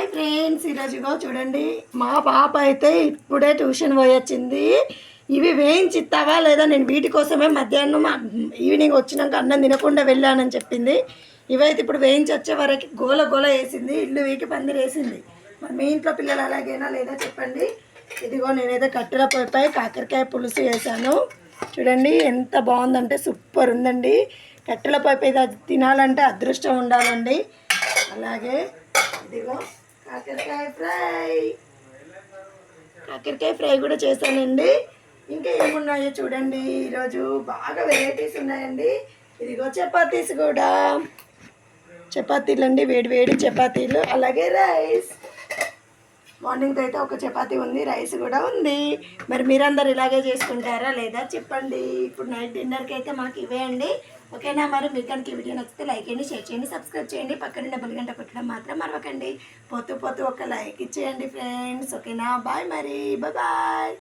Hi friends, ఈరోజుగో చూడండి, మా పాప అయితే ఇప్పుడే ట్యూషన్ పోయొచ్చింది. ఇవి వేయించిస్తావా లేదా, నేను వీటి కోసమే మధ్యాహ్నం ఈవినింగ్ వచ్చినాక అన్నం తినకుండా వెళ్ళానని చెప్పింది. ఇవైతే ఇప్పుడు వేయించి వచ్చే వరకు గోల గోల వేసింది, ఇల్లు వీకి పందిరి వేసింది. మరి మీ ఇంట్లో పిల్లలు అలాగైనా లేదా చెప్పండి. ఇదిగో నేనైతే కట్టెల పొయ్యిపై కాకరకాయ పులుసు వేసాను. చూడండి ఎంత బాగుందంటే సూపర్ ఉందండి. కట్టెల పొయ్యిపై తినాలంటే అదృష్టం ఉండాలండి. అలాగే ఇదిగో కాకరకాయ ఫ్రై కూడా చేశానండి. ఇంకా ఏమున్నాయో చూడండి, ఈరోజు బాగా వెరైటీస్ ఉన్నాయండి. ఇదిగో చపాతీస్ కూడా, చపాతీలు అండి, వేడి వేడి చపాతీలు. అలాగే రైస్, మార్నింగ్ అయితే ఒక చపాతీ ఉంది, రైస్ కూడా ఉంది. మరి మీరందరు ఇలాగే చేసుకుంటారా లేదా చెప్పండి. ఇప్పుడు నైట్ డిన్నర్కి అయితే మాకు ఇవే అండి. ఓకేనా, మరి మీకు కనుక ఈ వీడియో నచ్చితే లైక్ చేయండి, షేర్ చేయండి, సబ్స్క్రైబ్ చేయండి, పక్కన డబుల్ గంట కొట్టడం మాత్రం మరవకండి. పోతూ పోతూ ఒక లైక్ ఇచ్చేయండి ఫ్రెండ్స్. ఓకేనా, బాయ్, మరి బాయ్.